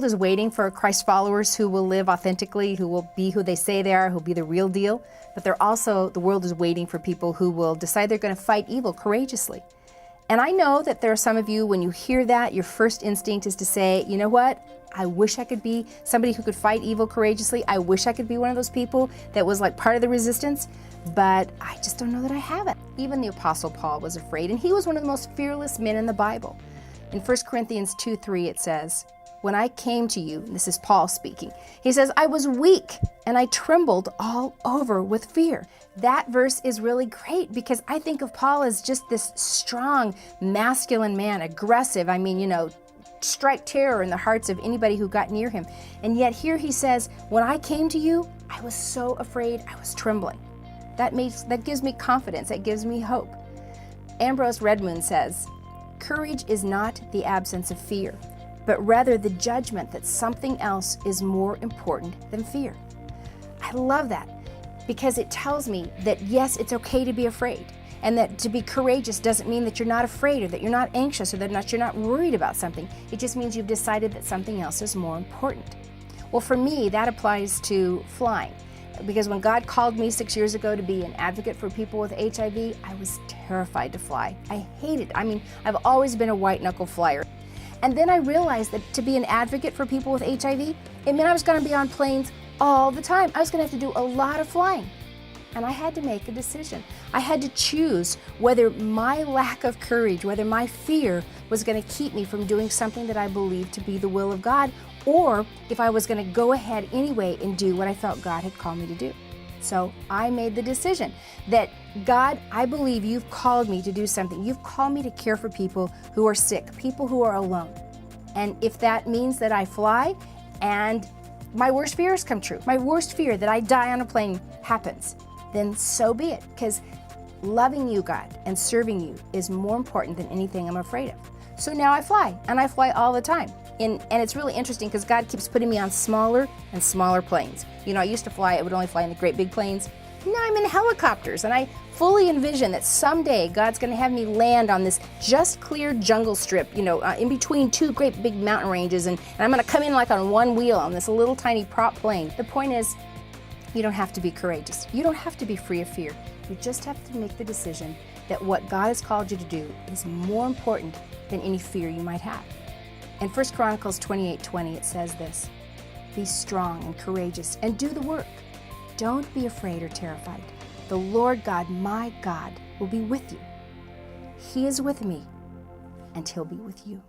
world is waiting for Christ followers who will live authentically, who will be who they say they are, who will be the real deal. But the world is waiting for people who will decide they're going to fight evil courageously. And I know that there are some of you, when you hear that, your first instinct is to say, you know what? I wish I could be somebody who could fight evil courageously. I wish I could be one of those people that was like part of the resistance, but I just don't know that I have it. Even the Apostle Paul was afraid, and he was one of the most fearless men in the Bible. In 1 Corinthians 2:3, it says, when I came to you, and this is Paul speaking, he says, I was weak and I trembled all over with fear. That verse is really great because I think of Paul as just this strong, masculine man, aggressive. I mean, strike terror in the hearts of anybody who got near him. And yet here he says, when I came to you, I was so afraid, I was trembling. That gives me confidence, that gives me hope. Ambrose Redmond says, courage is not the absence of fear, but rather the judgment that something else is more important than fear. I love that because it tells me that yes, it's okay to be afraid, and that to be courageous doesn't mean that you're not afraid or that you're not anxious or that you're not worried about something. It just means you've decided that something else is more important. Well, for me, that applies to flying. Because when God called me 6 years ago to be an advocate for people with HIV, I was terrified to fly. I hated it. I mean, I've always been a white knuckle flyer. And then I realized that to be an advocate for people with HIV, it meant I was going to be on planes all the time. I was going to have to do a lot of flying. And I had to make a decision. I had to choose whether my lack of courage, whether my fear was going to keep me from doing something that I believed to be the will of God, or if I was going to go ahead anyway and do what I felt God had called me to do. So I made the decision that, God, I believe you've called me to do something. You've called me to care for people who are sick, people who are alone. And if that means that I fly and my worst fears come true, my worst fear that I die on a plane happens, then so be it. Because loving you, God, and serving you is more important than anything I'm afraid of. So now I fly, and I fly all the time. And it's really interesting because God keeps putting me on smaller and smaller planes. I used to fly, I would only fly in the great big planes. Now I'm in helicopters, and I fully envision that someday God's going to have me land on this just cleared jungle strip, in between two great big mountain ranges, and I'm going to come in like on one wheel on this little tiny prop plane. The point is, you don't have to be courageous. You don't have to be free of fear. You just have to make the decision that what God has called you to do is more important than any fear you might have. In 1 Chronicles 28:20, it says this, be strong and courageous and do the work. Don't be afraid or terrified. The Lord God, my God, will be with you. He is with me, and he'll be with you.